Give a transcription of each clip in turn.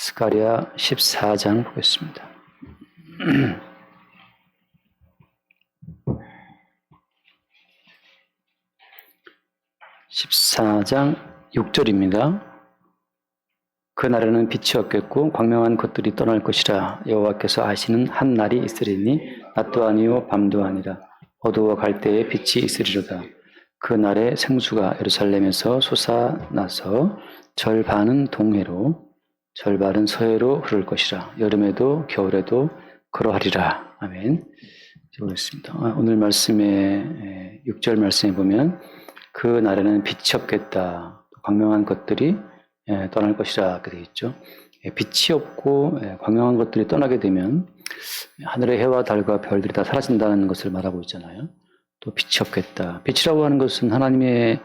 스가랴 14장 보겠습니다. 14장 6절입니다. 그날에는 빛이 없겠고 광명한 것들이 떠날 것이라. 여호와께서 아시는 한 날이 있으리니 낮도 아니요 밤도 아니라 어두워 갈 때에 빛이 있으리로다. 그날에 생수가 예루살렘에서 솟아나서 절반은 동해로 절반은 서해로 흐를 것이라. 여름에도 겨울에도 그러하리라. 아멘. 보겠습니다. 오늘 말씀의 6절 말씀에 보면 그 날에는 빛이 없겠다. 광명한 것들이 떠날 것이라 이렇게 되어 있죠. 빛이 없고 광명한 것들이 떠나게 되면 하늘의 해와 달과 별들이 다 사라진다는 것을 말하고 있잖아요. 또 빛이 없겠다. 빛이라고 하는 것은 하나님의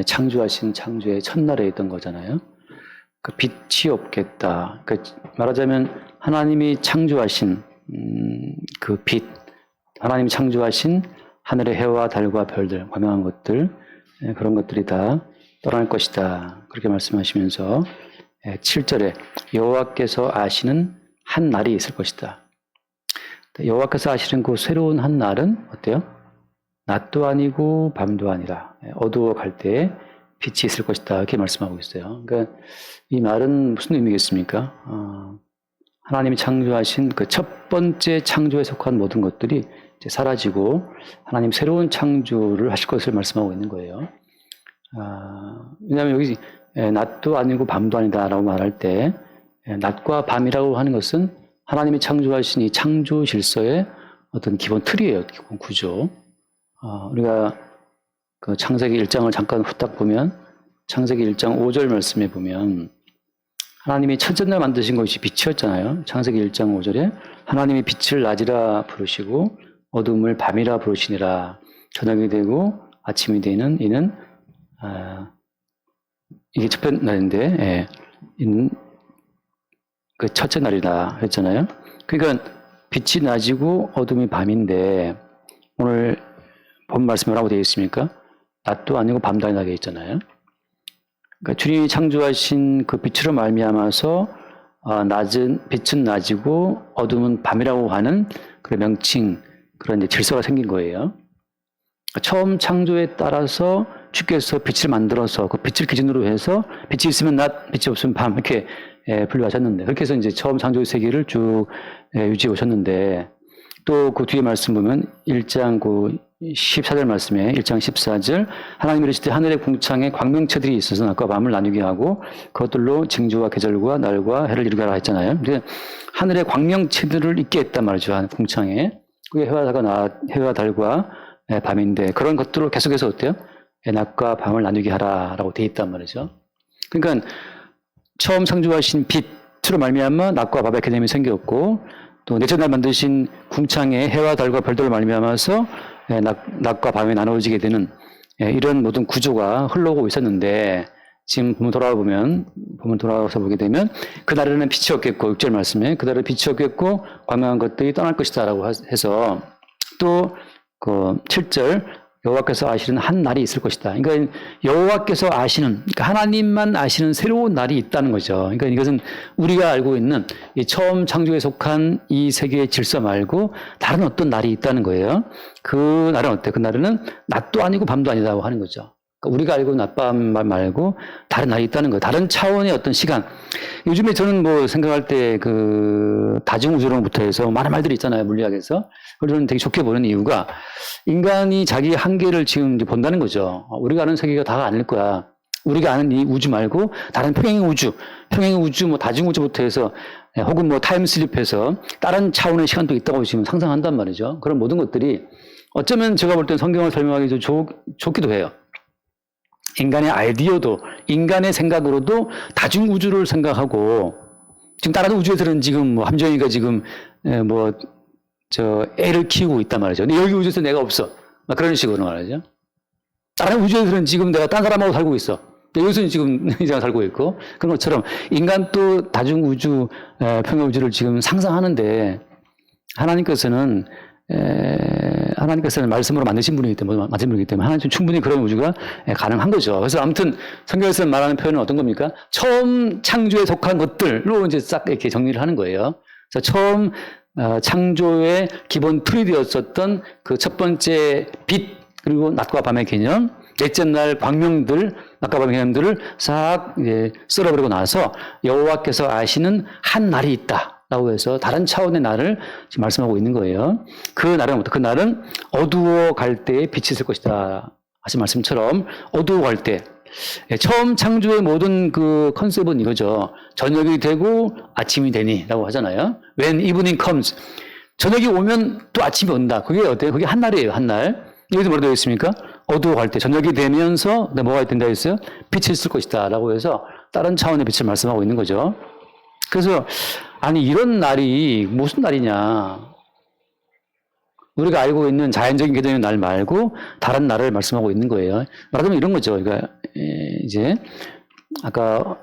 창조하신 창조의 첫날에 있던 거잖아요. 그 빛이 없겠다. 그러니까 말하자면 하나님이 창조하신 그 빛, 하나님이 창조하신 하늘의 해와 달과 별들, 광명한 것들, 그런 것들이 다 떠날 것이다. 그렇게 말씀하시면서 7절에 여호와께서 아시는 한 날이 있을 것이다. 여호와께서 아시는 그 새로운 한 날은 어때요? 낮도 아니고 밤도 아니라 어두워 갈 때에 빛이 있을 것이다. 이렇게 말씀하고 있어요. 그러니까 이 말은 무슨 의미겠습니까? 하나님이 창조하신 그 첫 번째 창조에 속한 모든 것들이 이제 사라지고 하나님 새로운 창조를 하실 것을 말씀하고 있는 거예요. 왜냐하면 여기 낮도 아니고 밤도 아니다라고 말할 때 낮과 밤이라고 하는 것은 하나님이 창조하신 이 창조 질서의 어떤 기본 틀이에요. 기본 구조. 우리가 그 창세기 1장을 잠깐 후딱 보면 창세기 1장 5절 말씀에 보면 하나님이 첫째 날 만드신 것이 빛이었잖아요. 창세기 1장 5절에 하나님이 빛을 낮이라 부르시고 어둠을 밤이라 부르시니라. 저녁이 되고 아침이 되는 이는 이게 첫 번째 날인데 이는 그 첫째 날이다 했잖아요. 그러니까 빛이 낮이고 어둠이 밤인데 오늘 본 말씀이 뭐라고 되어 있습니까? 낮도 아니고 밤도 아니라 되어 있잖아요. 그러니까 주님이 창조하신 그 빛으로 말미암아서 빛은 낮이고 어둠은 밤이라고 하는 그런 명칭, 그런 이제 질서가 생긴 거예요. 처음 창조에 따라서 주께서 빛을 만들어서 그 빛을 기준으로 해서 빛이 있으면 낮, 빛이 없으면 밤 이렇게 분류하셨는데 그렇게 해서 이제 처음 창조의 세계를 쭉 유지해 오셨는데 또 그 뒤에 말씀 보면 1장 그 14절 말씀에 1장 14절 하나님이 이르시되 하늘의 궁창에 광명체들이 있어서 낮과 밤을 나누게 하고 그것들로 징조와 계절과 날과 해를 이루게 하라 했잖아요. 근데 하늘의 광명체들을 있게 했단 말이죠. 궁창에. 그게 해와 달과 밤인데 그런 것들을 계속해서 어때요? 낮과 밤을 나누게 하라라고 되어 있단 말이죠. 그러니까 처음 창조하신 빛으로 말미암아 낮과 밤의 개념이 생겼고 또 넷째 날 만드신 궁창에 해와 달과 별들로 말미암아서 낮과 밤이 나누어지게 되는 이런 모든 구조가 흘러오고 있었는데 지금 보면 돌아와서 보게 되면 그날에는 빛이 없겠고 6절 말씀에 그날에 빛이 없겠고 광명한 것들이 떠날 것이다 라고 해서 또 그 7절 여호와께서 아시는 한 날이 있을 것이다. 그러니까 여호와께서 아시는, 그러니까 하나님만 아시는 새로운 날이 있다는 거죠. 그러니까 이것은 우리가 알고 있는 이 처음 창조에 속한 이 세계의 질서 말고 다른 어떤 날이 있다는 거예요. 그 날은 어때? 그 날에는 낮도 아니고 밤도 아니다고 하는 거죠. 그러니까 우리가 알고 있는 낮밤 말고 다른 날이 있다는 거예요. 다른 차원의 어떤 시간. 요즘에 저는 뭐 생각할 때 그 다중우주론부터 해서 많은 말들이 있잖아요. 물리학에서. 그래서 저는 되게 좋게 보는 이유가 인간이 자기 한계를 지금 이제 본다는 거죠. 우리가 아는 세계가 다가 아닐 거야. 우리가 아는 이 우주 말고 다른 평행의 우주, 뭐 다중우주부터 해서 혹은 뭐 타임슬립해서 다른 차원의 시간도 있다고 지금 상상한단 말이죠. 그런 모든 것들이 어쩌면 제가 볼 땐 성경을 설명하기 좋기도 해요. 인간의 아이디어도, 인간의 생각으로도 다중우주를 생각하고, 지금 다른 우주에서는 지금 뭐 함정이가 지금 애를 키우고 있단 말이죠. 근데 여기 우주에서 내가 없어. 막 그런 식으로 말이죠. 다른 우주에서는 지금 내가 딴 사람하고 살고 있어. 여기서는 지금 이상 살고 있고, 그런 것처럼 인간도 다중우주, 평행우주를 지금 상상하는데, 하나님께서는 하나님께서는 말씀으로 만드신 분이기 때문에, 하나님 충분히 그런 우주가 가능한 거죠. 그래서 아무튼 성경에서 말하는 표현은 어떤 겁니까? 처음 창조에 속한 것들로 이제 싹 이렇게 정리를 하는 거예요. 그래서 처음 창조의 기본 틀이 되었었던 그 첫 번째 빛, 그리고 낮과 밤의 개념, 넷째 날 광명들, 낮과 밤의 개념들을 싹 이제 쓸어버리고 나서 여호와께서 아시는 한 날이 있다. 라고 해서 다른 차원의 날을 지금 말씀하고 있는 거예요. 그 날은 어떻게? 그 날은 어두워 갈 때에 빛이 있을 것이다. 하신 말씀처럼 어두워 갈 때. 처음 창조의 모든 그 컨셉은 이거죠. 저녁이 되고 아침이 되니 라고 하잖아요. When evening comes. 저녁이 오면 또 아침이 온다. 그게 어때요? 그게 한 날이에요. 한 날. 여기도 뭐라 되어 있습니까? 어두워 갈 때. 저녁이 되면서 뭐가 된다 했어요? 빛이 있을 것이다. 라고 해서 다른 차원의 빛을 말씀하고 있는 거죠. 그래서 아니 이런 날이 무슨 날이냐. 우리가 알고 있는 자연적인 개념의 날 말고 다른 날을 말씀하고 있는 거예요. 말하자면 이런 거죠. 그러니까 이제 아까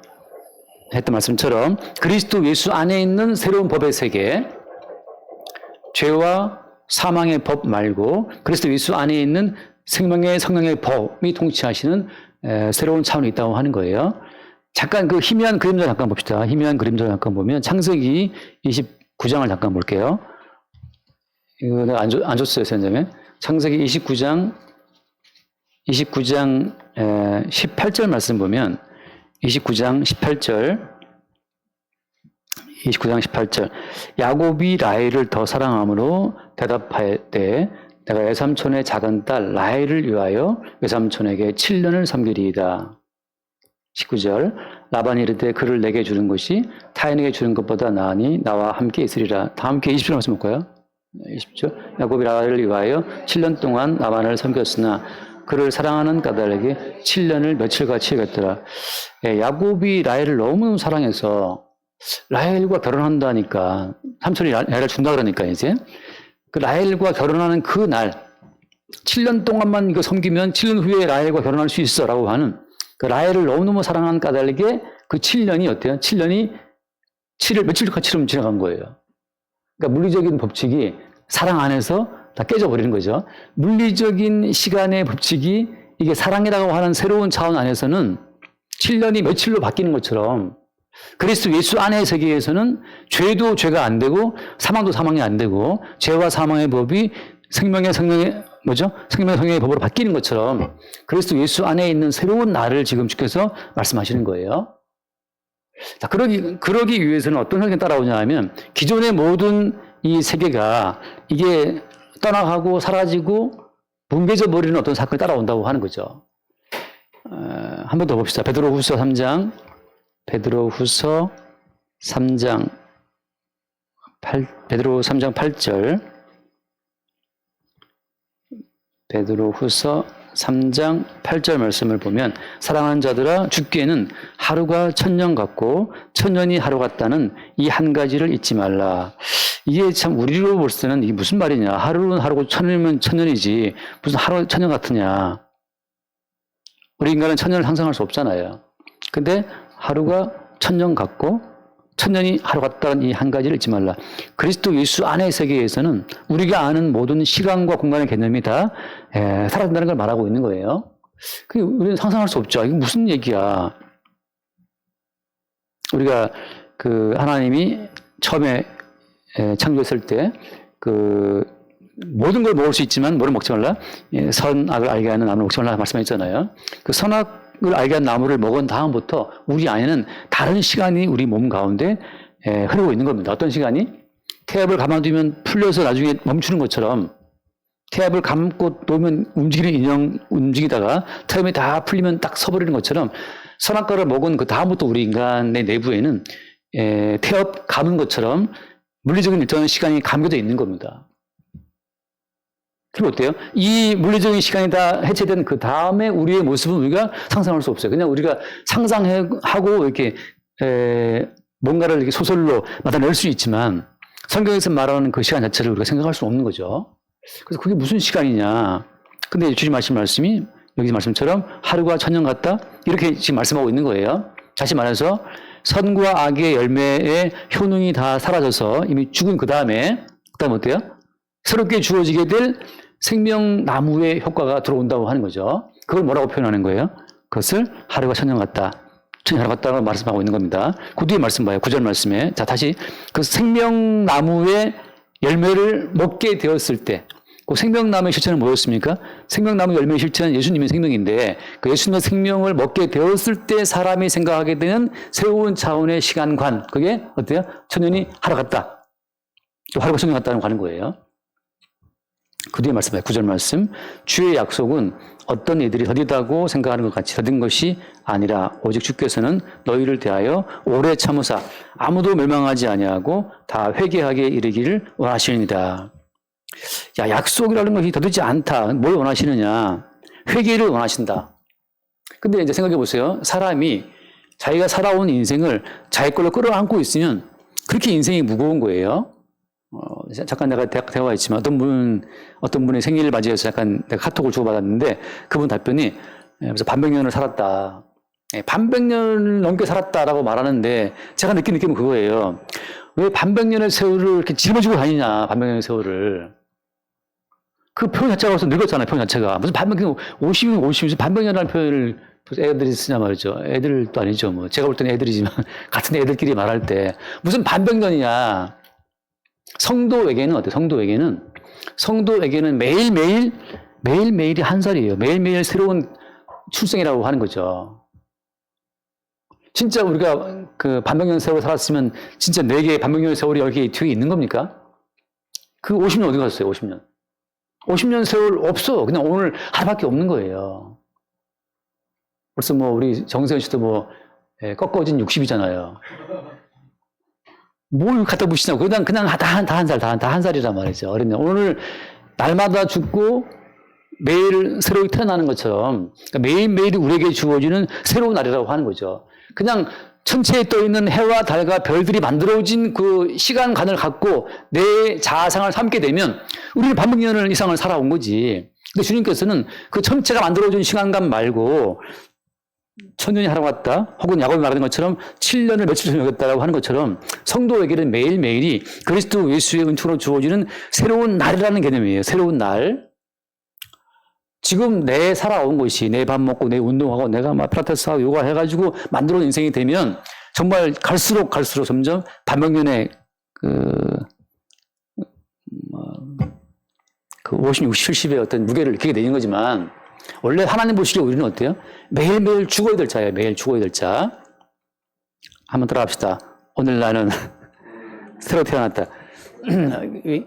했던 말씀처럼 그리스도 예수 안에 있는 새로운 법의 세계, 죄와 사망의 법 말고 그리스도 예수 안에 있는 생명의 성령의 법이 통치하시는 새로운 차원이 있다고 하는 거예요. 잠깐 그 희미한 그림자 잠깐 봅시다. 희미한 그림자 잠깐 보면 창세기 29장을 잠깐 볼게요. 이거 내가 안 줬어요, 선생님. 창세기 29장 18절 말씀 보면 29장 18절 야곱이 라헬을 더 사랑함으로 대답하였되 내가 외삼촌의 작은 딸 라헬을 위하여 외삼촌에게 7년을 섬기리이다. 19절 라반이 이르되 그를 내게 주는 것이 타인에게 주는 것보다 나으니 나와 함께 있으리라. 다 함께 20절 말씀 볼까요? 20절 야곱이 라헬을 위하여 7년 동안 라반을 섬겼으나 그를 사랑하는 까닭에게 7년을 며칠같이 여겼더라. 야곱이 라헬을 너무 사랑해서 라헬과 결혼한다니까 삼촌이 라헬을 준다 그러니까 이제 그 라헬과 결혼하는 그 날 7년 동안만 이거 섬기면 7년 후에 라헬과 결혼할 수 있어라고 하는 그 라헬을 너무너무 사랑하는 까닭에 그 7년이 어때요? 7년이 7일 며칠같이 지나간 거예요. 그러니까 물리적인 법칙이 사랑 안에서 다 깨져버리는 거죠. 물리적인 시간의 법칙이 이게 사랑이라고 하는 새로운 차원 안에서는 7년이 며칠로 바뀌는 것처럼 그리스도 예수 안의 세계에서는 죄도 죄가 안 되고 사망도 사망이 안 되고 죄와 사망의 법이 생명의 성령의 법으로 바뀌는 것처럼 그리스도 예수 안에 있는 새로운 나를 지금 주께서 말씀하시는 거예요. 자, 그러기 위해서는 어떤 세계가 따라오냐 하면 기존의 모든 이 세계가 이게 떠나가고 사라지고 붕괴져 버리는 어떤 사건이 따라온다고 하는 거죠. 한 번 더 봅시다. 베드로후서 3장 8절 베드로후서 3장 8절 말씀을 보면 사랑하는 자들아 주께는 하루가 천년 같고 천년이 하루 같다는 이 한 가지를 잊지 말라. 이게 참 우리로 볼 때는 이게 무슨 말이냐. 하루는 하루고 천년이면 천년이지 무슨 하루 천년 같으냐. 우리 인간은 천년을 상상할 수 없잖아요. 근데 하루가 천년 같고 천년이 하루 같다는 이 한 가지를 잊지 말라. 그리스도 예수 안의 세계에서는 우리가 아는 모든 시간과 공간의 개념이 다 사라진다는 걸 말하고 있는 거예요. 그게 우리는 상상할 수 없죠. 이게 무슨 얘기야. 우리가 그 하나님이 처음에 창조했을 때 그 모든 걸 먹을 수 있지만 뭐를 먹지 말라? 선악을 알게 하는 나무를 먹지 말라 말씀했잖아요. 그 선악을 알게 하는 나무를 먹은 다음부터 우리 안에는 다른 시간이 우리 몸 가운데 흐르고 있는 겁니다. 어떤 시간이? 태엽을 가만두면 풀려서 나중에 멈추는 것처럼 태엽을 감고 놓으면 움직이는 인형 움직이다가 태엽이 다 풀리면 딱 서버리는 것처럼 선악과를 먹은 그 다음부터 우리 인간의 내부에는 태엽 감은 것처럼 물리적인 일정한 시간이 감겨져 있는 겁니다. 그럼 어때요? 이 물리적인 시간이 다 해체된 그 다음에 우리의 모습은 우리가 상상할 수 없어요. 그냥 우리가 상상하고 이렇게 뭔가를 이렇게 소설로 나타낼 수 있지만 성경에서 말하는 그 시간 자체를 우리가 생각할 수 없는 거죠. 그래서 그게 무슨 시간이냐. 근데 주님 하신 말씀이 여기 말씀처럼 하루가 천년 같다? 이렇게 지금 말씀하고 있는 거예요. 다시 말해서 선과 악의 열매의 효능이 다 사라져서 이미 죽은 그 다음에 어때요? 새롭게 주어지게 될 생명나무의 효과가 들어온다고 하는 거죠. 그걸 뭐라고 표현하는 거예요? 그것을 하루가 천년 같다. 천년 하루 같다고 말씀하고 있는 겁니다. 그 뒤에 말씀 봐요. 9절 말씀에. 자, 다시 그 생명나무의 열매를 먹게 되었을 때, 그 생명나무의 실체는 뭐였습니까? 생명나무 열매의 실체는 예수님의 생명인데, 그 예수님의 생명을 먹게 되었을 때 사람이 생각하게 되는 새로운 차원의 시간관, 그게 어때요? 천년이 하루 같다. 또 하루가 천년 같다고 하는 거예요. 그 뒤에 말씀해요. 9절 말씀. 주의 약속은 어떤 이들이 더디다고 생각하는 것 같이 더딘 것이 아니라 오직 주께서는 너희를 대하여 오래 참으사 아무도 멸망하지 아니하고 다 회개하게 이르기를 원하시느니라. 야, 약속이라는 것이 더디지 않다. 뭘 원하시느냐? 회개를 원하신다. 근데 이제 생각해 보세요. 사람이 자기가 살아온 인생을 자기 걸로 끌어안고 있으면 그렇게 인생이 무거운 거예요. 잠깐 내가 대화했지만 어떤 분의 생일을 맞이해서 약간 내가 카톡을 주고받았는데 그분 답변이 그래서 반백년을 살았다. 반백년을 넘게 살았다라고 말하는데 제가 느낀 느낌은 그거예요. 왜 반백년의 세월을 이렇게 짊어지고 다니냐, 반백년의 세월을. 그 표현 자체가 벌써 늙었잖아요, 표현 자체가. 무슨 반백년, 50이면 50이면 반백년이라는 표현을 애들이 쓰냐 말이죠. 애들도 아니죠. 뭐. 제가 볼 때는 애들이지만, 같은 애들끼리 말할 때. 무슨 반백년이냐. 성도에게는 어때요? 성도에게는 매일매일이 한 살이에요. 매일매일 새로운 출생이라고 하는 거죠. 진짜 우리가 그 반백년 세월 살았으면 진짜 4개의 반백년 세월이 10개 뒤에 있는 겁니까? 그 50년 어디 갔어요, 50년? 50년 세월 없어. 그냥 오늘 하루밖에 없는 거예요. 벌써 뭐 우리 정세현 씨도 뭐 꺾어진 60이잖아요. 뭘 갖다 붙이냐고. 그냥 다 한 살이란 말이죠. 어린애. 오늘 날마다 죽고 매일 새로 태어나는 것처럼 그러니까 매일매일이 우리에게 주어지는 새로운 날이라고 하는 거죠. 그냥 천체에 떠 있는 해와 달과 별들이 만들어진 그 시간관을 갖고 내 자아상을 삼게 되면 우리는 반백년 이상을 살아온 거지. 근데 주님께서는 그 천체가 만들어준 시간관 말고 천년이 하루 같다. 혹은 야곱이 말하는 것처럼 7년을 며칠 전에 여겼다라고 하는 것처럼 성도에게는 매일매일이 그리스도 예수의 은총으로 주어지는 새로운 날이라는 개념이에요. 새로운 날. 지금 내 살아온 것이 내 밥 먹고 내 운동하고 내가 막 필라테스하고 요가 해가지고 만들어온 인생이 되면 정말 갈수록 점점 반백년의 그 50, 60, 70의 어떤 무게를 느끼게 되는 거지만 원래 하나님 보시기에 우리는 어때요? 매일매일 죽어야 될 자예요. 매일 죽어야 될 자. 한번 따라합시다. 오늘 나는 새로 태어났다.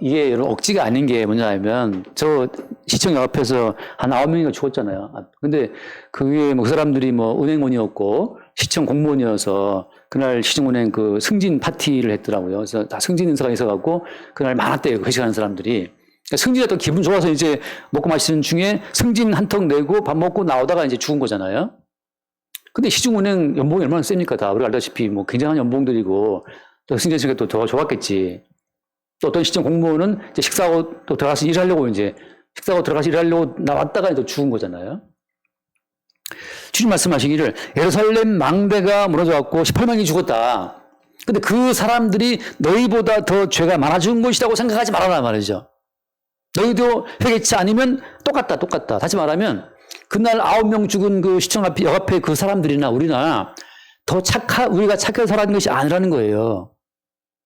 이게 여러분 억지가 아닌 게 뭐냐면 저 시청 옆에서 한 9명이가 죽었잖아요. 근데 그게 뭐 그 사람들이 뭐 은행원이었고 시청 공무원이어서 그날 시청은행 그 승진 파티를 했더라고요. 그래서 다 승진 인사가 있어갖고 그날 많았대요. 회식하는 사람들이. 승진했던 기분 좋아서 이제 먹고 마시는 중에 승진 한턱 내고 밥 먹고 나오다가 이제 죽은 거잖아요. 근데 시중은행 연봉이 얼마나 셉니까? 다 우리가 알다시피 뭐 굉장한 연봉들이고 또 승진했으니까 또 더 좋았겠지. 또 어떤 시청 공무원은 이제 식사하고 또 들어가서 일하려고 나왔다가 또 죽은 거잖아요. 주님 말씀하시기를 예루살렘 망대가 무너져갖고 18만이 죽었다. 근데 그 사람들이 너희보다 더 죄가 많아진 것이라고 생각하지 말아라 말이죠. 너희도 회개치 않으면 똑같다. 다시 말하면 그날 9명 죽은 그 시청 앞, 역 앞에 그 사람들이나 우리나 우리가 착하게 살아가는 것이 아니라는 거예요.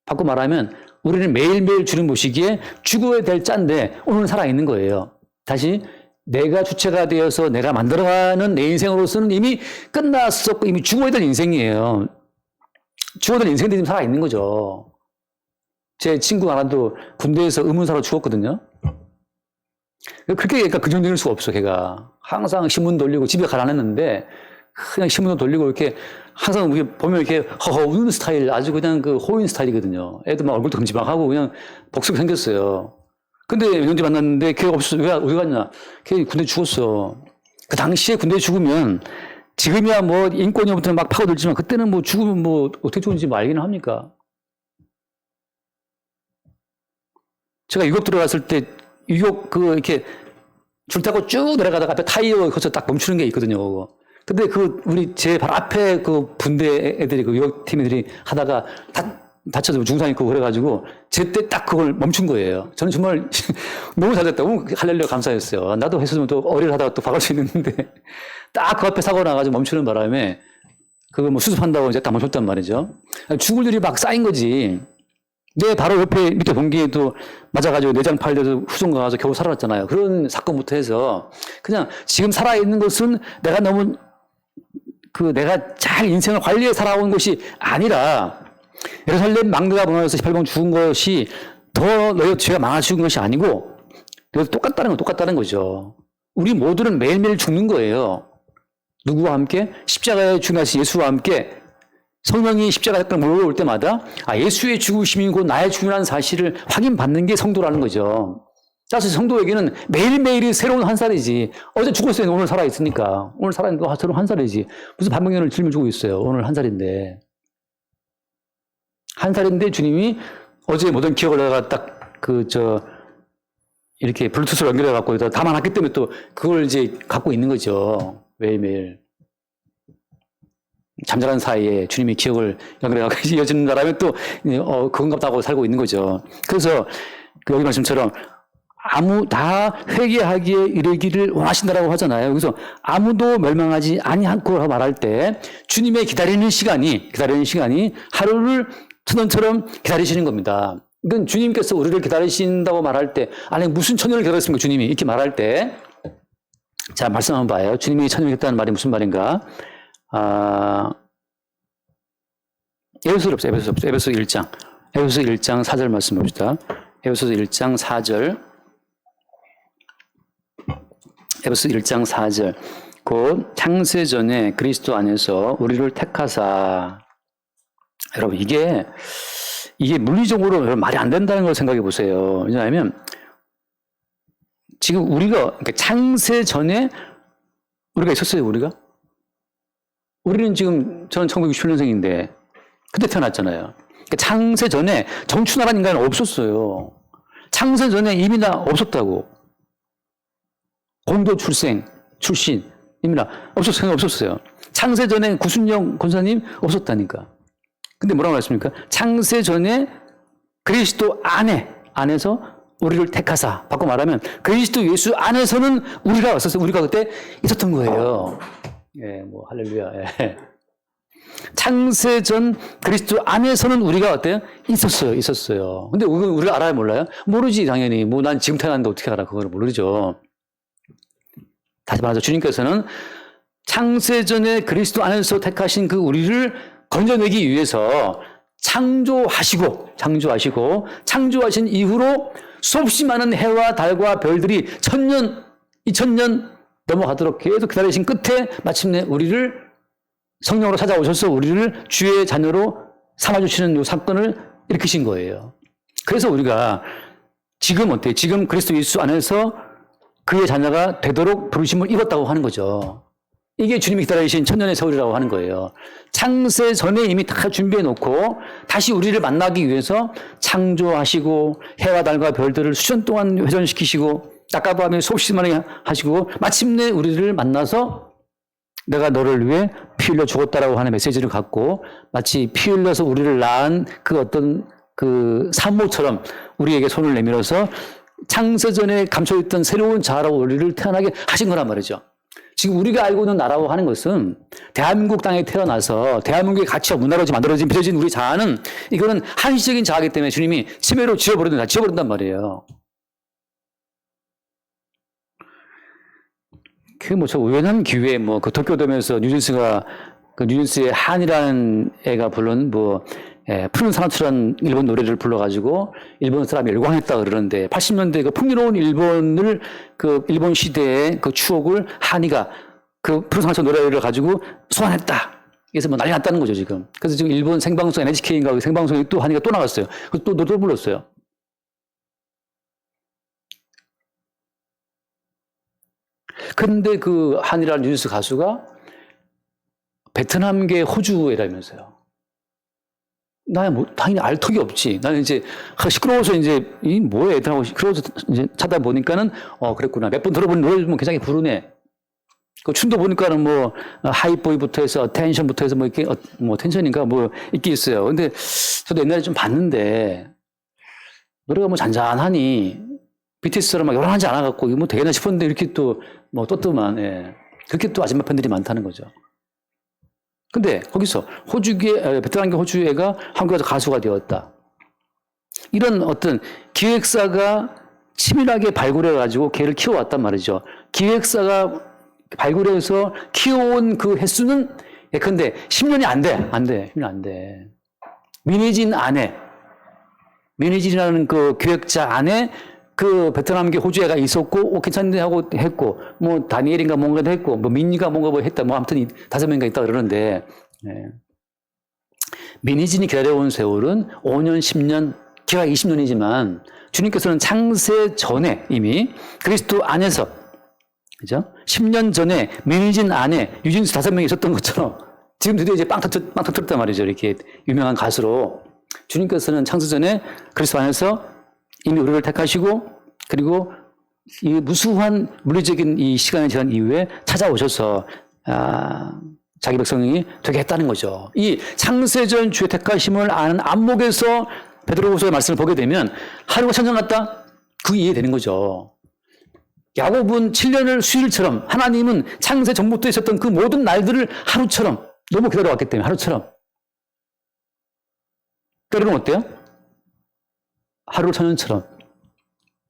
바꿔 말하면 우리는 매일매일 주님 보시기에 죽어야 될 짠데 오늘 살아있는 거예요. 다시 내가 주체가 되어서 내가 만들어가는 내 인생으로서는 이미 끝났었고 이미 죽어야 될 인생이에요. 죽어야 될 인생들이 살아있는 거죠. 제 친구 하나도 군대에서 의문사로 죽었거든요. 그렇게 그러니까 긍정적일 수가 없어, 걔가. 항상 신문 돌리고 집에 가라앉았는데 그냥 신문도 돌리고 이렇게 항상 우리 보면 이렇게 허허 우는 스타일, 아주 그냥 그 호인 스타일이거든요. 애들 막 얼굴도 금지막하고 그냥 복수가 생겼어요. 근데 영지 만났는데 걔가 없어. 왜 어디 갔냐? 걔 군대 죽었어. 그 당시에 군대 죽으면 지금이야 뭐 인권위부터 막 파고들지만 그때는 뭐 죽으면 뭐 어떻게 죽은지 뭐 알기는 합니까? 제가 유격 들어갔을 때 유격 이렇게 줄 타고 쭉 내려가다가 앞에 타이어 거쳐 딱 멈추는 게 있거든요. 그거. 근데 제 바로 앞에 그 분대 애들이 그 유격팀 애들이 하다가 다 다쳐서 중상 있고 그래가지고 제때 딱 그걸 멈춘 거예요. 저는 정말 너무 잘 됐다고 할렐루야 감사했어요. 나도 했으면 또 어리를 하다가 또 박을 수 있는데 딱 그 앞에 사고 나가지고 멈추는 바람에 그거 뭐 수습한다고 이제 딱 멈췄단 말이죠. 죽을 일이 막 쌓인 거지. 내 바로 옆에 밑에 동기에도 맞아가지고 내장 팔려서 후송 가서 겨우 살아났잖아요. 그런 사건부터 해서 그냥 지금 살아있는 것은 내가 너무 내가 잘 인생을 관리해 살아온 것이 아니라 예루살렘 망대가 무너져서 18명 죽은 것이 더 너희 죄가 많아 죽은 것이 아니고 똑같다는 거죠. 우리 모두는 매일매일 죽는 거예요. 누구와 함께? 십자가에 죽으신 예수와 함께 성령이 십자가에 몰려올 때마다 예수의 죽으심이 곧 나의 죽음이라는 사실을 확인받는 게 성도라는 거죠. 따라서 성도에게는 매일매일이 새로운 한 살이지. 어제 죽었어요. 오늘 살아있으니까. 오늘 살아있는데 새로운 한 살이지. 무슨 반백년을 짊어지고 있어요. 오늘 한 살인데. 한 살인데 주님이 어제 모든 기억을 내가 딱 이렇게 블루투스로 연결해갖고 담아놨기 때문에 또 그걸 이제 갖고 있는 거죠. 매일매일. 잠자는 사이에 주님이 기억을 연결해갖고 이어지는 나라면 또, 그건갑다고 살고 있는 거죠. 그래서 여기 말씀처럼 다 회개하기에 이르기를 원하신다라고 하잖아요. 그래서 아무도 멸망하지 아니하고 말할 때 주님의 기다리는 시간이 하루를 천년처럼 기다리시는 겁니다. 그러니까 주님께서 우리를 기다리신다고 말할 때, 아니 무슨 천년을 기다렸습니까 주님이 이렇게 말할 때, 자 말씀 한번 봐요. 주님이 천년을 기다렸다는 말이 무슨 말인가? 에베소 1장 4절 말씀 봅시다. 에베소 1장 4절. 에베소 1장 4절. 곧 창세전에 그리스도 안에서 우리를 택하사. 여러분 이게 물리적으로 말이 안 된다는 걸 생각해 보세요. 왜냐하면 지금 우리가 창세전에 우리가 있었어요. 우리는 지금 저는 1967년생인데 그때 태어났잖아요. 창세전에 정춘하라는 인간은 없었어요. 창세전에 이미 나 없었다고. 공도 출신 이미 나 없었어요. 창세전에 구순영 권사님 없었다니까. 근데 뭐라고 했습니까? 창세전에 그리스도 안에서 우리를 택하사. 바꿔 말하면 그리스도 예수 안에서는 우리가 왔었어요. 우리가 그때 있었던 거예요. 예, 할렐루야. 예. 창세전 그리스도 안에서는 우리가 어때요? 있었어요. 근데 우리가 알아요, 몰라요? 모르지, 당연히. 난 지금 태어났는데 어떻게 알아? 그걸 모르죠. 다시 말해서 주님께서는 창세전에 그리스도 안에서 택하신 그 우리를 건져내기 위해서 창조하신 이후로 수없이 많은 해와 달과 별들이 1000년, 2000년 넘어가도록 계속 기다리신 끝에 마침내 우리를 성령으로 찾아오셔서 우리를 주의 자녀로 삼아주시는 이 사건을 일으키신 거예요. 그래서 우리가 지금 어때요? 지금 그리스도 예수 안에서 그의 자녀가 되도록 부르심을 입었다고 하는 거죠. 이게 주님이 기다리신 천년의 세월이라고 하는 거예요. 창세 전에 이미 다 준비해 놓고 다시 우리를 만나기 위해서 창조하시고 해와 달과 별들을 수천 동안 회전시키시고 낮과 밤에 수없이 많이 하시고 마침내 우리를 만나서 내가 너를 위해 피 흘려 죽었다라고 하는 메시지를 갖고 마치 피 흘려서 우리를 낳은 그 산모처럼 우리에게 손을 내밀어서 창세전에 감춰있던 새로운 자아로 우리를 태어나게 하신 거란 말이죠. 지금 우리가 알고 있는 나라고 하는 것은 대한민국 땅에 태어나서 대한민국의 가치와 문화로 만들어진 빚어진 우리 자아는 이거는 한시적인 자아이기 때문에 주님이 치매로 지워버린단 말이에요. 저 우연한 기회에 그 도쿄돔에서 뉴진스의 한이라는 애가 부른 푸른 사나트라는 일본 노래를 불러가지고 일본 사람이 열광했다 그러는데 80년대 그 풍요로운 일본 시대의 그 추억을 한이가 그 푸른 사나트라 노래를 가지고 소환했다. 그래서 난리 났다는 거죠, 지금. 그래서 지금 일본 생방송 NHK인가 그 생방송에 또 한이가 또 나갔어요. 그래서 또 노래를 불렀어요. 근데 그 한이라는 뉴스 가수가 베트남계 호주애라면서요. 당연히 알 턱이 없지. 나는 이제 시끄러워서 이 뭐야 애들하고 시끄러워서 이제 찾아보니까는 그랬구나. 몇 번 들어본 노래 좀 굉장히 부르네. 그 춤도 보니까는 뭐 하이보이부터 해서 텐션부터 해서 뭐 이렇게 뭐 텐션인가 뭐 있게 있어요. 근데 저도 옛날에 좀 봤는데 노래가 뭐 잔잔하니 BTS처럼 막 요란하지 않아갖고 이거 뭐 되겠나 싶었는데 이렇게 또 뭐 떴더만 예. 그렇게 또 아줌마 팬들이 많다는 거죠. 근데 거기서 베테랑계 호주 애가 한국에 와서 가수가 되었다. 이런 어떤 기획사가 치밀하게 발굴해가지고 걔를 키워왔단 말이죠. 기획사가 발굴해서 키워온 그 횟수는 예컨대 10년이 안 돼. 10년 안 돼. 민희진 안에, 민희진이라는 그 기획자 안에 그 베트남계 호주애가 있었고, 괜찮네 하고 했고, 뭐 다니엘인가 뭔가 했고, 뭐 민니가 뭔가 뭐 했다. 뭐 아무튼 5명인가 있다 그러는데, 예. 민희진이 기다려온 세월은 5년, 10년, 기가 20년이지만, 주님께서는 창세 전에 이미 그리스도 안에서, 그죠? 10년 전에 민희진 안에 유진수 5명이 있었던 것처럼, 지금 드디어 이제 빵 터뜨렸단 말이죠. 이렇게 유명한 가수로. 주님께서는 창세 전에 그리스도 안에서 이미 우리를 택하시고, 그리고 이 무수한 물리적인 이 시간의 지난 이후에 찾아오셔서, 자기 백성이 되게 했다는 거죠. 이 창세전 주의 택하심을 아는 안목에서 베드로후서의 말씀을 보게 되면 하루가 천년 같다? 그 이해되는 거죠. 야곱은 7년을 수일처럼, 하나님은 창세 전부터 있었던 그 모든 날들을 하루처럼 너무 기다려왔기 때문에 하루처럼. 때로는 어때요? 하루 천년처럼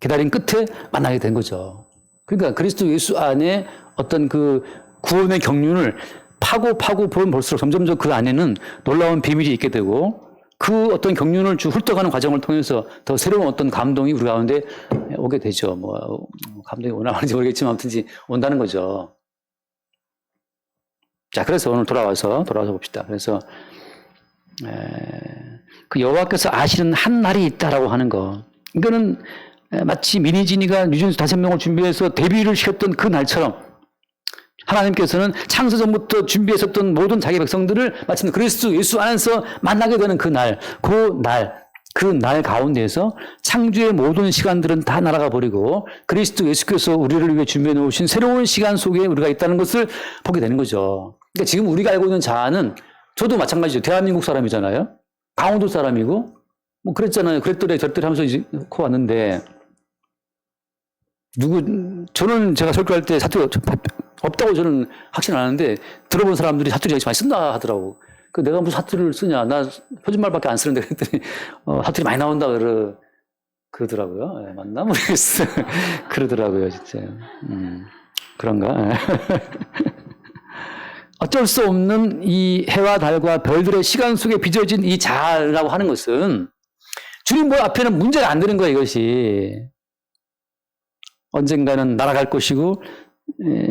기다린 끝에 만나게 된 거죠. 그러니까 그리스도 예수 안에 어떤 그 구원의 경륜을 파고 보면 볼수록 점점 그 안에는 놀라운 비밀이 있게 되고, 그 어떤 경륜을 훑어가는 과정을 통해서 더 새로운 어떤 감동이 우리 가운데 오게 되죠. 뭐 감동이 오나 말인지 모르겠지만 아무튼 온다는 거죠. 자, 그래서 오늘 돌아와서 봅시다. 그래서 그 여호와께서 아시는 한 날이 있다라고 하는 거. 이거는 마치 민희진이가 유진수 5명을 준비해서 데뷔를 시켰던 그 날처럼 하나님께서는 창세 전부터 준비했었던 모든 자기 백성들을 마침 그리스도 예수 안에서 만나게 되는 그 날, 그 날 가운데에서 창조의 모든 시간들은 다 날아가 버리고 그리스도 예수께서 우리를 위해 준비해 놓으신 새로운 시간 속에 우리가 있다는 것을 보게 되는 거죠. 그러니까 지금 우리가 알고 있는 자아는 저도 마찬가지죠. 대한민국 사람이잖아요. 강원도 사람이고 뭐 그랬잖아요. 그랬더래 저랬더래 하면서 이제 코 왔는데 저는 제가 설교할 때 사투리 없다고 저는 확신 안 하는데 들어본 사람들이 사투리 많이 쓴다 하더라고. 그 내가 무슨 사투리를 쓰냐. 나 표준말밖에 안 쓰는데 그랬더니 사투리 많이 나온다 그러더라고요. 네, 맞나 모르겠어. 그러더라고요, 진짜. 그런가? 어쩔 수 없는 이 해와 달과 별들의 시간 속에 빚어진 이 자아라고 하는 것은 주님 앞에는 문제가 안 되는 거예요, 이것이. 언젠가는 날아갈 것이고,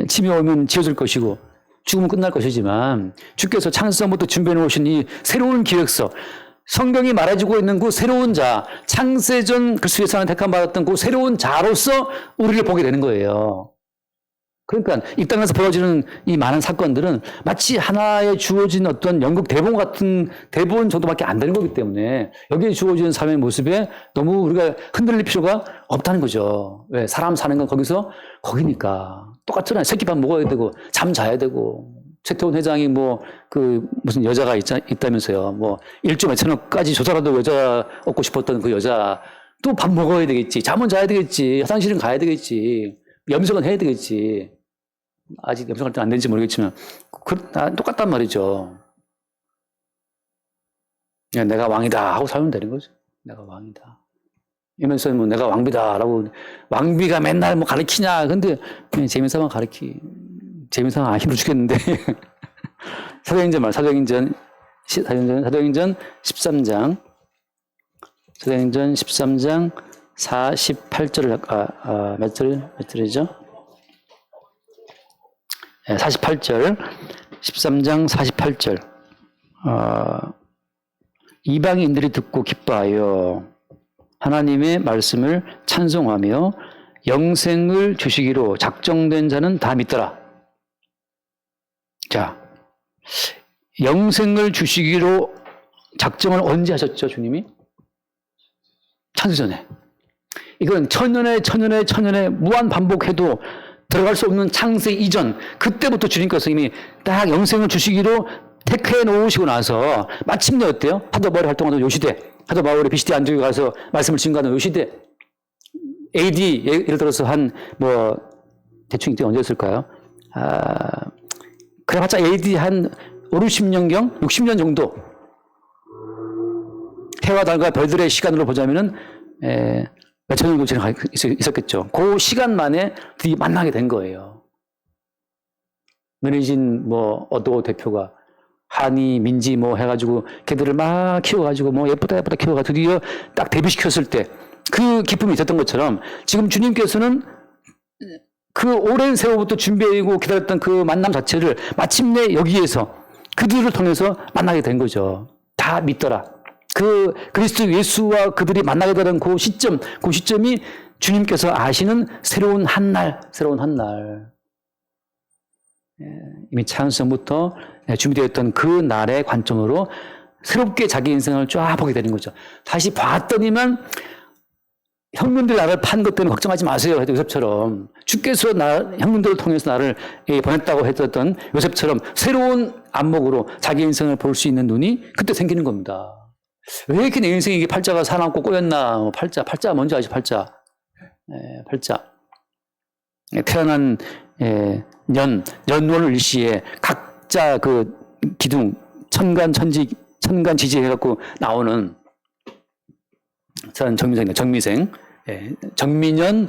침이 오면 지어질 것이고, 죽으면 끝날 것이지만, 주께서 창세전부터 준비해 놓으신 이 새로운 기획서, 성경이 말해주고 있는 그 새로운 자, 창세전 그리스도 예수 안에 택함 받았던 그 새로운 자로서 우리를 보게 되는 거예요. 그러니까 이 땅에서 벌어지는 이 많은 사건들은 마치 하나에 주어진 어떤 연극 대본 같은 대본 정도밖에 안 되는 거기 때문에 여기에 주어진 삶의 모습에 너무 우리가 흔들릴 필요가 없다는 거죠. 왜? 사람 사는 건 거기니까. 똑같잖아요. 새끼밥 먹어야 되고, 잠 자야 되고. 최태원 회장이 무슨 여자가 있다면서요. 1조 몇천억까지 조사라도 여자 얻고 싶었던 그 여자. 또 밥 먹어야 되겠지. 잠은 자야 되겠지. 화장실은 가야 되겠지. 염색은 해야 되겠지. 아직 염색할 때 안 되는지 모르겠지만, 똑같단 말이죠. 그냥 내가 왕이다 하고 살면 되는 거죠. 내가 왕이다. 이러면서 내가 왕비다라고, 왕비가 맨날 가르치냐. 근데 그냥 재미삼아 재미삼아 힘들어 죽겠는데. 사도행전 13장. 사도행전 13장 48절을, 몇 절이죠? 48절, 13장 48절. 이방인들이 듣고 기뻐하여 하나님의 말씀을 찬송하며 영생을 주시기로 작정된 자는 다 믿더라. 자, 영생을 주시기로 작정을 언제 하셨죠, 주님이? 창세전에. 이건 천년에 무한 반복해도 들어갈 수 없는 창세기 이전, 그때부터 주님께서 이미 딱 영생을 주시기로 택해 놓으시고 나서 마침내 어때요? 사도 바울이 활동하던 요 시대, 사도 바울이 비시디 안디옥에 가서 말씀을 증거하는 요 시대, AD 예를 들어서 한 대충 이때 언제였을까요? 그래봤자 AD 한 5, 60년경, 60년 정도 해와 달과 별들의 시간으로 보자면은 몇천 년 정도 있었겠죠. 그 시간 만에 드디어 만나게 된 거예요. men해진 어도 대표가 한이 민지 해가지고 걔들을 막 키워가지고 예쁘다 키워가 드디어 딱 데뷔시켰을 때 그 기쁨이 있었던 것처럼 지금 주님께서는 그 오랜 세월부터 준비하고 기다렸던 그 만남 자체를 마침내 여기에서 그들을 통해서 만나게 된 거죠. 다 믿더라. 그 그리스도 예수와 그들이 만나게 되는 그 시점이 주님께서 아시는 새로운 한 날. 이미 찬송부터 준비되었던 그 날의 관점으로 새롭게 자기 인생을 쫙 보게 되는 거죠. 다시 봤더니만 형님들이 나를 판 것 때문에 걱정하지 마세요. 해도 요셉처럼 주께서 형님들을 통해서 나를 보냈다고 했던 요셉처럼 새로운 안목으로 자기 인생을 볼 수 있는 눈이 그때 생기는 겁니다. 왜 이렇게 내 인생에 이게 팔자가 사납고 꼬였나? 팔자 뭔지 아시죠? 팔자. 태어난 연월 일시에 각자 그 기둥 천간지지 해갖고 나오는 저는 정미생, 정민년,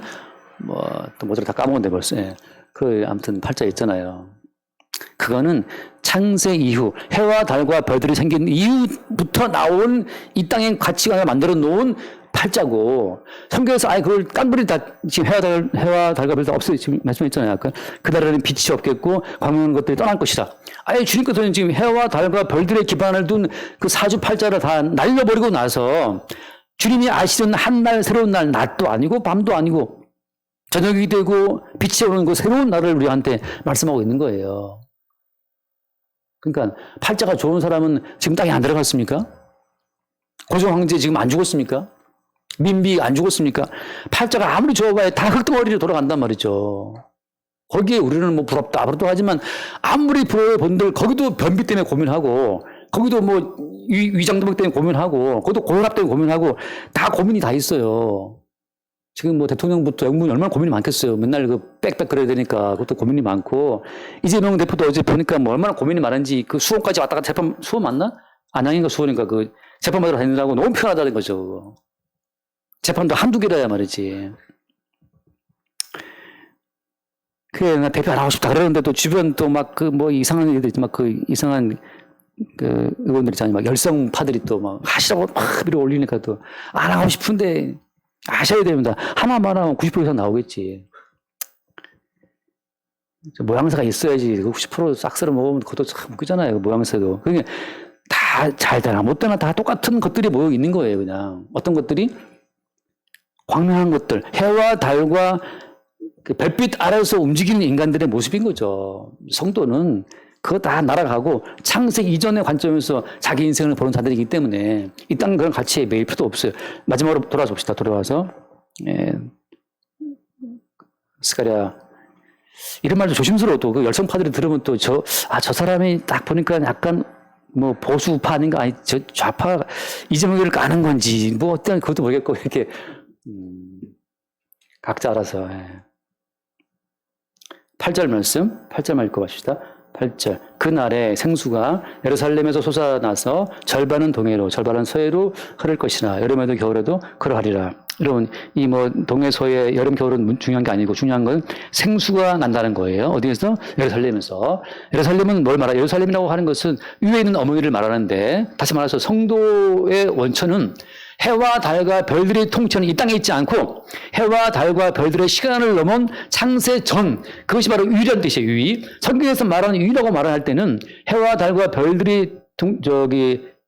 또 뭐더라 다 까먹었는데 벌써. 아무튼 팔자 있잖아요. 그거는 창세 이후, 해와 달과 별들이 생긴 이후부터 나온 이 땅의 가치관을 만들어 놓은 팔자고, 성경에서 그걸 깐부리 다, 지금 해와 달과 별들 없어요. 지금 말씀했잖아요. 아까 그날에는 빛이 없겠고, 광명한 것들이 떠날 것이다. 주님께서는 지금 해와 달과 별들의 기반을 둔 그 사주팔자를 다 날려버리고 나서, 주님이 아시는 한 날, 새로운 날, 낮도 아니고, 밤도 아니고, 저녁이 되고, 빛이 오는 그 새로운 날을 우리한테 말씀하고 있는 거예요. 그러니까, 팔자가 좋은 사람은 지금 땅에 안 들어갔습니까? 고종 황제 지금 안 죽었습니까? 민비 안 죽었습니까? 팔자가 아무리 좋아봐야 다 흙덩어리로 돌아간단 말이죠. 거기에 우리는 부럽다 하지만, 아무리 부러워 본들, 거기도 변비 때문에 고민하고, 거기도 위장도백 때문에 고민하고, 거기도 고혈압 때문에 고민하고, 다 고민이 다 있어요. 지금 대통령부터 영문이 얼마나 고민이 많겠어요. 맨날 빽빽 그래야 되니까, 그것도 고민이 많고, 이재명 대표도 어제 보니까 얼마나 고민이 많은지, 수원까지 왔다가 수원 맞나? 안양인가 수원인가 재판 받으러 다니느라고 너무 편하다는 거죠. 재판도 한두 개라야 말이지. 그래, 나 대표 안 하고 싶다 그러는데 또 주변 또 이상한 애들 이상한 의원들 있잖아요. 열성파들이 또 하시라고 밀어 올리니까 또 안 하고 싶은데 하셔야 됩니다. 하나만 하면 90% 이상 나오겠지. 모양새가 있어야지. 90% 싹 쓸어 먹으면 그것도 참 웃기잖아요. 모양새도. 그게 다 잘 되나 못 되나 다 똑같은 것들이 모여 있는 거예요. 그냥 어떤 것들이 광명한 것들, 해와 달과 그 별빛 아래에서 움직이는 인간들의 모습인 거죠. 성도는 그거 다 날아가고 창세기 이전의 관점에서 자기 인생을 보는 자들이기 때문에 이 땅 그런 가치에 매일 필요도 없어요. 마지막으로 돌아와서 봅시다. 돌아와서 스가랴 이런 말도 조심스러워도 그 열성파들이 들으면 또 저 사람이 딱 보니까 약간 보수파 아닌가 아니 저 좌파 이재명을 까는 건지 어떤 그것도 모르겠고 이렇게 각자 알아서 8절 말씀 8절만 읽고 갑시다. 8절 그날에 생수가 예루살렘에서 솟아나서 절반은 동해로 절반은 서해로 흐를 것이나 여름에도 겨울에도 그러하리라. 여러분 이 동해 서해 여름 겨울은 중요한 게 아니고 중요한 건 생수가 난다는 거예요. 어디에서? 예루살렘에서. 예루살렘은 뭘 말하죠? 예루살렘이라고 하는 것은 위에 있는 어머니를 말하는데 다시 말해서 성도의 원천은 해와 달과 별들의 통치는 이 땅에 있지 않고 해와 달과 별들의 시간을 넘은 창세 전 그것이 바로 유일한 뜻이에요. 유일. 성경에서 말하는 유일이라고 말할 때는 해와 달과 별들이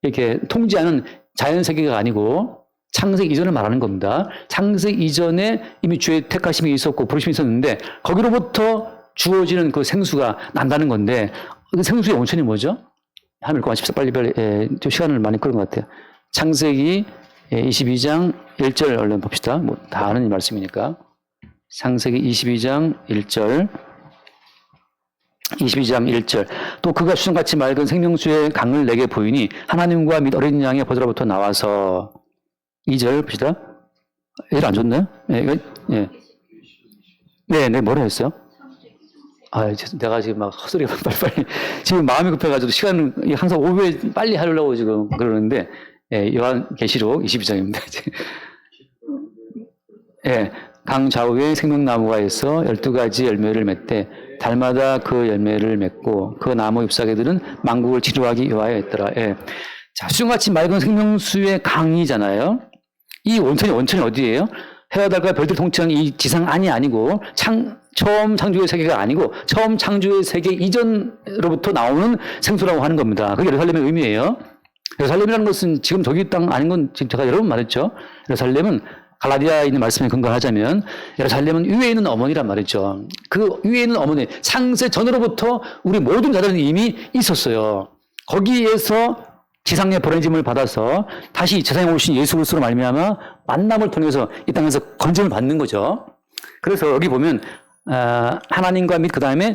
이렇게 통지하는 자연 세계가 아니고 창세기 이전을 말하는 겁니다. 창세기 이전에 이미 주의 택하심이 있었고 부르심이 있었는데 거기로부터 주어지는 그 생수가 난다는 건데 그 생수의 원천이 뭐죠? 한번 읽고 가십시오. 빨리 좀 시간을 많이 끌은 것 같아요. 창세기 22장 1절 얼른 봅시다. 다 아는 말씀이니까. 창세기 22장 1절. 22장 1절. 또 그가 수정같이 맑은 생명수의 강을 내게 보이니 하나님과 및 어린 양의 보좌로부터 나와서 2절 봅시다. 얘를 안 줬나요? 네, 이거, 예. 네, 뭐라 했어요? 내가 지금 막 헛소리가 빨리 지금 마음이 급해가지고 시간은 항상 5배 빨리 하려고 지금 그러는데, 예, 요한계시록 22장입니다. 예, 강 좌우에 생명나무가 있어 12가지 열매를 맺되 달마다 그 열매를 맺고 그 나무 잎사귀들은 만국을 치료하기 위하여 했더라. 예. 자, 수정같이 맑은 생명수의 강이잖아요. 이 원천이 어디예요? 해와 달과 별들 통치한 이 지상 안이 아니고 처음 창조의 세계가 아니고 처음 창조의 세계 이전으로부터 나오는 생수라고 하는 겁니다. 그게 예루살렘의 의미예요. 예루살렘이라는 것은 지금 저기 땅 아닌 건 지금 제가 여러 번 말했죠. 예루살렘은 갈라디아에 있는 말씀에 근거하자면 예루살렘은 위에 있는 어머니란 말이죠. 그 위에 있는 어머니, 창세 전으로부터 우리 모든 자들은 이미 있었어요. 거기에서 지상의 보내짐을 받아서 다시 세상에 오신 예수 그리스도로 말미암아 만남을 통해서 이 땅에서 건짐을 받는 거죠. 그래서 여기 보면 하나님과 및 그 다음에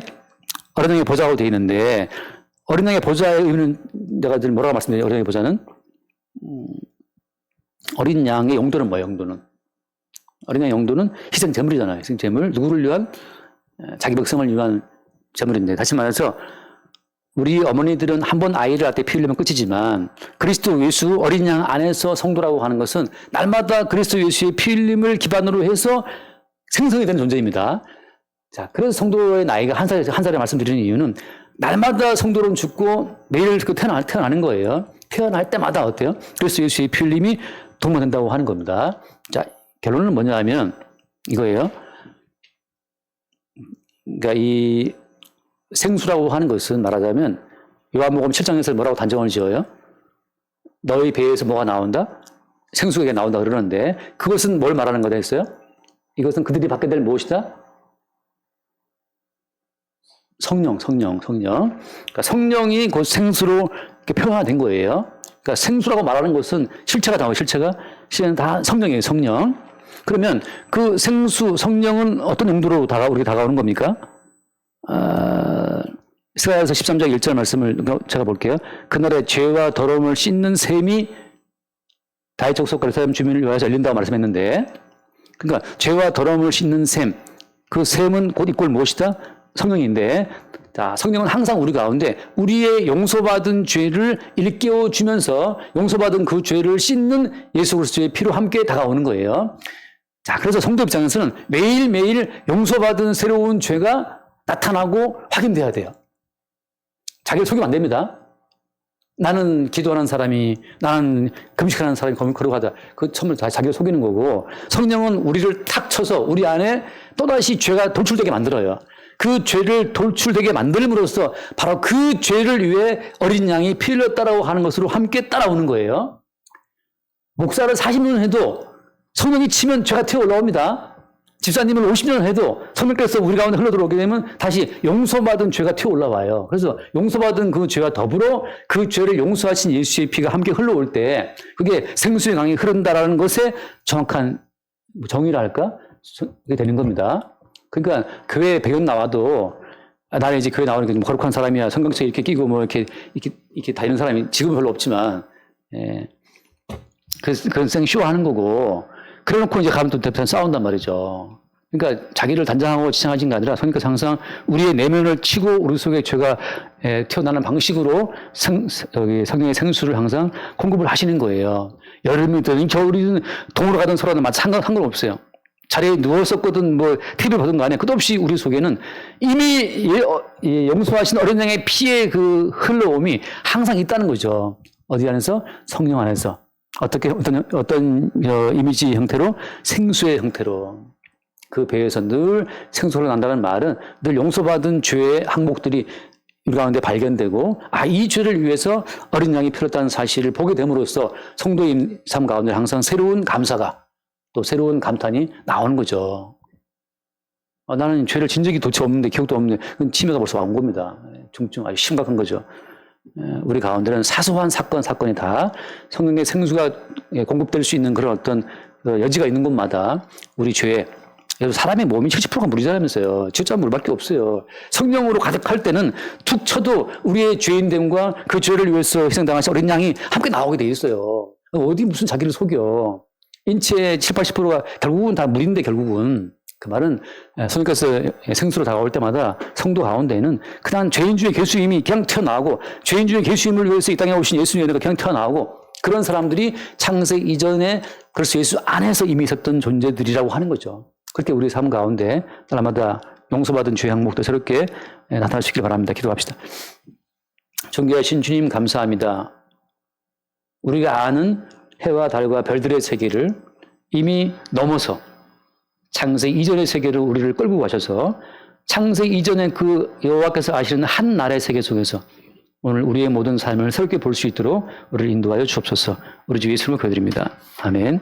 어린 양의 보좌라고 되어 있는데 어린 양의 보좌의 의미는 내가 늘 뭐라고 말씀드려요? 어린 양의 보좌는 어린 양의 용도는 뭐예요? 용도는 어린 양의 용도는 희생 제물이잖아요. 희생 제물 누구를 위한 자기 백성을 위한 제물인데 다시 말해서 우리 어머니들은 한 번 아이를 낳을 때 피 흘리면 끝이지만 그리스도 예수 어린 양 안에서 성도라고 하는 것은 날마다 그리스도 예수의 피 흘림을 기반으로 해서 생성이 되는 존재입니다. 자, 그래서 성도의 나이가 한 살에 말씀드리는 이유는 날마다 성도는 죽고 매일 태어나는 거예요. 태어날 때마다 어때요? 그리스도 예수의 피 흘림이 동반된다고 하는 겁니다. 자, 결론은 뭐냐 하면 이거예요. 그러니까 이 생수라고 하는 것은 말하자면 요한복음 7장에서 뭐라고 단정을 지어요? 너희 배에서 뭐가 나온다? 생수가 나온다 그러는데 그것은 뭘 말하는 거다 했어요? 이것은 그들이 받게 될 무엇이다? 성령. 그러니까 성령이 곧 생수로 이렇게 표현화된 거예요. 그러니까 생수라고 말하는 것은 실체가 다 성령이에요, 성령. 그러면 그 생수, 성령은 어떤 용도로 우리가 다가오는 겁니까? 이스라엘서 13장 1절 말씀을 제가 볼게요. 그날에 죄와 더러움을 씻는 셈이 다윗 족속 예루살렘 주민을 위하여 열린다고 말씀했는데, 그러니까 죄와 더러움을 씻는 셈, 그 셈은 곧 이꼴 무엇이다? 성령인데, 자, 성령은 항상 우리 가운데 우리의 용서받은 죄를 일깨워 주면서 용서받은 그 죄를 씻는 예수 그리스도의 피로 함께 다가오는 거예요. 자, 그래서 성도 입장에서는 매일매일 용서받은 새로운 죄가 나타나고 확인돼야 돼요. 자기를 속이면 안 됩니다. 나는 기도하는 사람이, 나는 금식하는 사람이 거룩하다. 그 처음부터 다 자기를 속이는 거고, 성령은 우리를 탁 쳐서 우리 안에 또다시 죄가 돌출되게 만들어요. 그 죄를 돌출되게 만들므로써 바로 그 죄를 위해 어린 양이 피 흘렸다라고 하는 것으로 함께 따라오는 거예요. 목사를 40년 해도 성령이 치면 죄가 튀어 올라옵니다. 집사님을 50년을 해도 성령께서 우리 가운데 흘러들어오게 되면 다시 용서받은 죄가 튀어 올라와요. 그래서 용서받은 그 죄와 더불어 그 죄를 용서하신 예수의 피가 함께 흘러올 때 그게 생수의 강이 흐른다라는 것에 정확한 정의라 할까? 그게 되는 겁니다. 그러니까 교회 배경 나와도 나는 이제 교회 나오니까 좀 거룩한 사람이야. 성경책 이렇게 끼고 뭐 이렇게 다니는 사람이 지금은 별로 없지만, 예. 그런 생쇼 하는 거고, 그래 놓고 이제 가면 또 대표는 싸운단 말이죠. 그러니까 자기를 단장하고 지칭하신 게 아니라 성령께서 항상 우리의 내면을 치고 우리 속에 죄가 튀어나오는 방식으로 성령의 생수를 항상 공급을 하시는 거예요. 여름이든 겨울이든 동으로 가든 서로는 상관없어요. 자리에 누웠었거든 뭐 TV를 보든 간에 끝없이 우리 속에는 이미 용서하신 어린 양의 피의 그 흘러옴이 항상 있다는 거죠. 어디 안에서? 성령 안에서. 어떤 이미지 형태로? 생수의 형태로. 그 배에서 늘 생수가 난다는 말은 늘 용서받은 죄의 항목들이 우리 가운데 발견되고, 이 죄를 위해서 어린 양이 필요했다는 사실을 보게 됨으로써 성도의 삶 가운데 항상 새로운 감사가 또 새로운 감탄이 나오는 거죠. 나는 죄를 진 적이 도대체 없는데, 기억도 없는데, 그건 치매가 벌써 온 겁니다. 중증, 아주 심각한 거죠. 우리 가운데는 사소한 사건이 다 성령의 생수가 공급될 수 있는 그런 어떤 여지가 있는 곳마다 우리 죄에 그래서 사람의 몸이 70%가 물이라면서요. 진짜 물밖에 없어요. 성령으로 가득할 때는 툭 쳐도 우리의 죄인됨과 그 죄를 위해서 희생당하신 어린 양이 함께 나오게 돼 있어요. 어디 무슨 자기를 속여. 인체의 70, 80%가 결국은 다 물인데 결국은. 그 말은 성령께서 생수로 다가올 때마다 성도 가운데에는 그냥 죄인 중에 예수님이 그냥 튀어나오고 죄인 중에 예수님을 위해서 이 땅에 오신 예수님이 그냥 튀어나오고 그런 사람들이 창세 이전에 그래서 예수 안에서 이미 있었던 존재들이라고 하는 거죠. 그렇게 우리 삶 가운데 날마다 용서받은 죄 항목도 새롭게 나타날 수 있기를 바랍니다. 기도합시다. 존귀하신 주님 감사합니다. 우리가 아는 해와 달과 별들의 세계를 이미 넘어서 창세 이전의 세계로 우리를 끌고 가셔서 창세 이전의 그 여호와께서 아시는 한 나라의 세계 속에서 오늘 우리의 모든 삶을 새롭게 볼 수 있도록 우리를 인도하여 주옵소서. 우리 주 예수님을 기도드립니다. 아멘.